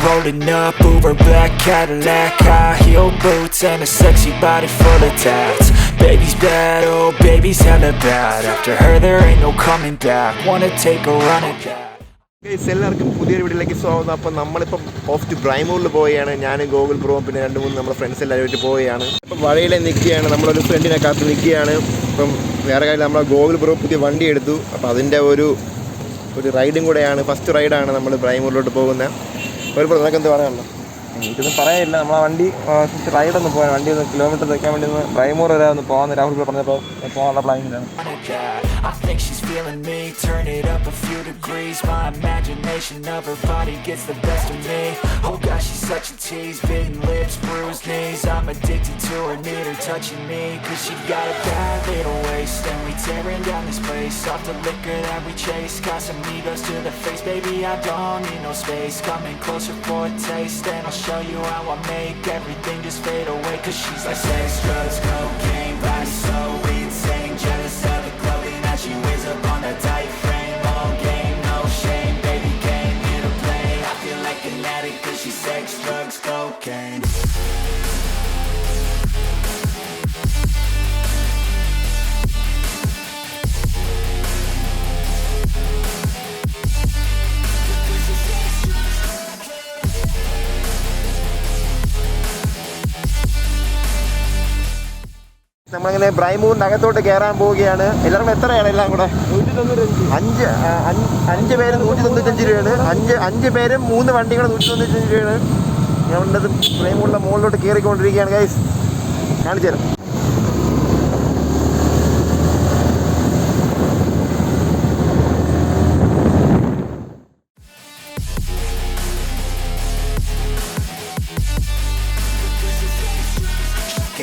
rolling up, Uber black Cadillac, high heel boots and a sexy body full of tats. Baby's bad, oh baby's hella bad. After her there ain't no coming back. Wanna take a run at that. എല്ലാവർക്കും പുതിയൊരു വീട്ടിലേക്ക് സ്വാഗതം. അപ്പം നമ്മളിപ്പം of two ബ്രൈമൂറിൽ പോവുകയാണ്. ഞാനും Google പ്രോവും പിന്നെ 2-3 നമ്മുടെ ഫ്രണ്ട്സ് എല്ലാവരും പോവുകയാണ്. ഇപ്പം വഴിയിൽ നിൽക്കുകയാണ്, നമ്മളൊരു ഫ്രണ്ടിനെ കാത്ത് നിൽക്കുകയാണ്. ഇപ്പം വേറെ കാര്യം നമ്മൾ ഗൂഗിൾ പ്രോ പുതിയ വണ്ടി എടുത്തു. അപ്പം അതിൻ്റെ ഒരു റൈഡും കൂടെയാണ്, ഫസ്റ്റ് റൈഡാണ് നമ്മൾ ബ്രൈമൂറിലോട്ട് പോകുന്നത്. ഒരു നിനക്ക് എന്ത് പറയാനുണ്ടോ? എനിക്കൊന്നും പറയാനില്ല. നമ്മളെ വണ്ടി റൈഡൊന്ന് പോകാൻ, വണ്ടി ഒന്ന് കിലോമീറ്റർ തയ്ക്കാൻ വേണ്ടി ഒന്ന് ബ്രൈമൂർ വരെ ഒന്ന് പോകാമെന്ന് രാഹുൽ പറഞ്ഞപ്പോൾ പോകാനുള്ള പ്ലാനിങ്ങിലാണ്. I think she's feeling me, turn it up a few degrees. My imagination of her body gets the best of me. Oh gosh, she's such a tease, bitten lips, bruised knees. I'm addicted to her, need her touching me. Cause she got a bad little waist, and we tearing down this place. Off the liquor that we chase, got some egos to the face. Baby, I don't need no space, coming closer for a taste. And I'll show you how I make everything just fade away. Cause she's like sex, drugs, cocaine, body so insane. Jealous of the clothing that she wears up on that tight frame. All game, no shame, baby came here to play. I feel like an addict cause she's sex, drugs, cocaine. നമ്മളിങ്ങനെ ബ്രൈമൂറിൻ്റെ അകത്തോട്ട് കയറാൻ പോവുകയാണ്. എല്ലാവരും എത്രയാണ് എല്ലാം കൂടെ? 5 പേര് 195 രൂപയാണ്. 5 പേരും 3 വണ്ടികൾ 195 രൂപയാണ്. ഞങ്ങളുടെ ബ്രൈമൂറിൻ്റെ മുകളിലോട്ട് കയറിക്കൊണ്ടിരിക്കുകയാണ് ഗൈസ്. കാണിച്ചു തരാം.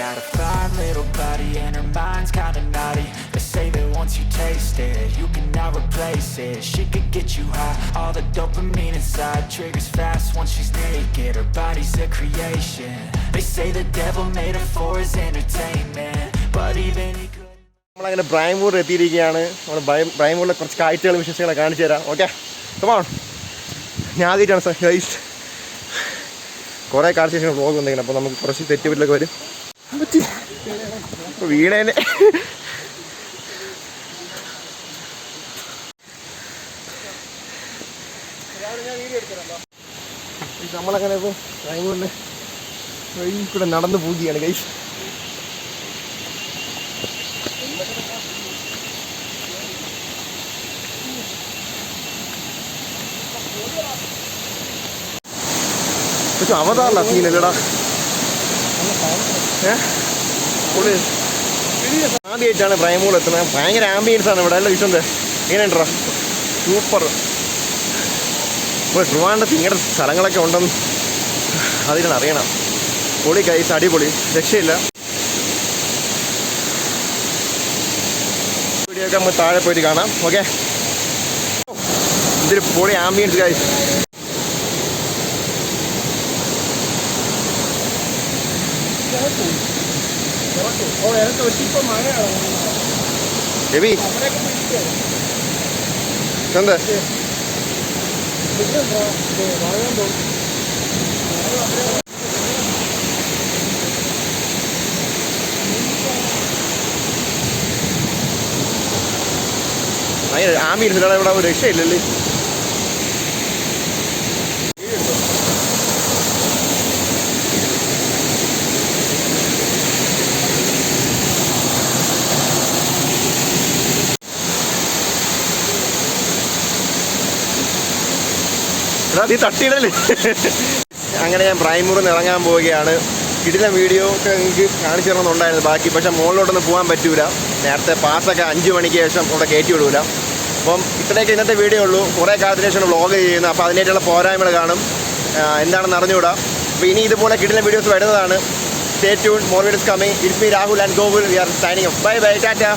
Got a fine little body and her mind's kinda naughty. They say that once you taste it, you cannot replace it. She could get you high, all the dopamine inside triggers fast once she's naked. Her body's a creation. They say the devil made her for his entertainment, but even he could. നമ്മളങ്ങനെ ബ്രൈമൂർ എത്തിയിരിക്കുകയാണ്. നമ്മൾ ബ്രൈമൂറിലെ കുറച്ച് കാഴ്ചകളും വിശേഷങ്ങളൊക്കെ കാണിച്ചു തരാം. Okay, come on. ഞാൻ ആദ്യമായിട്ടാണ് ഗൈസ് കുറേ കാഴ്ച വിശേഷം വ്ളോഗ് വന്നിരിക്കുന്നത്. അപ്പോൾ നമുക്ക് കുറച്ച് തെറ്റുപറ്റിലൊക്കെ വരും. വീണേനെ നമ്മളങ്ങനെ ഇപ്പോൾ ബ്രൈമൂറിൻ്റെ വഴി കൂടെ നടന്നു പോവുകയാണ് ഗൈസ്. പക്ഷെ അവതാറില്ല സീനല്ലടാ. ആദ്യമായിട്ടാണ് ബ്രൈമൂർ എത്തുന്നത്. ഭയങ്കര ആംബിയൻസ് ആണ് ഇവിടെ. എല്ലാം വിഷയം എങ്ങനെയുണ്ടാ? സൂപ്പർ. ഇപ്പോൾ ട്രിവാൻഡ്രത്ത് ഇങ്ങനെ സ്ഥലങ്ങളൊക്കെ ഉണ്ടെന്ന് അതിനാണ് അറിയണം. പൊളി കൈസ്, അടിപൊളി, രക്ഷയില്ല. വീഡിയോ ഒക്കെ നമുക്ക് താഴെ പോയിട്ട് കാണാം. ഓക്കെ, ഇതൊരു പൊളി ആംബിയൻസ് കൈസ്. രവി എന്താ ആംബിയൻസ് ഇവിടെ ഒരു രക്ഷയില്ലല്ലേ. നീ തട്ടിയിടല്ലേ. അങ്ങനെ ഞാൻ ബ്രൈമൂറിൽ നിന്ന് ഇറങ്ങാൻ പോവുകയാണ്. ഇതിലെ വീഡിയോ ഒക്കെ എനിക്ക് കാണിച്ചു തരണമെന്നുണ്ടായിരുന്നു ബാക്കി, പക്ഷേ മുകളിലോട്ടൊന്നും പോകാൻ പറ്റൂല. നേരത്തെ പാസ്സൊക്കെ 5 മണിക്ക് ശേഷം ഇവിടെ കയറ്റി വിടൂല. അപ്പം ഇത്രയൊക്കെ ഇന്നത്തെ വീഡിയോ ഉള്ളൂ. കുറേ കാലത്തിന് ശേഷം വ്ളോഗ് ചെയ്യുന്നത്. അപ്പോൾ അതിനായിട്ടുള്ള പോരായ്മകൾ കാണും, എന്താണെന്ന് അറിഞ്ഞുകൂടാ. അപ്പോൾ ഇനി ഇതുപോലെ കിടിലൻ വീഡിയോസ് വരുന്നതാണ്. Stay tuned, more videos coming. It's me Rahul and Gogul. We are signing off. Bye bye, tata.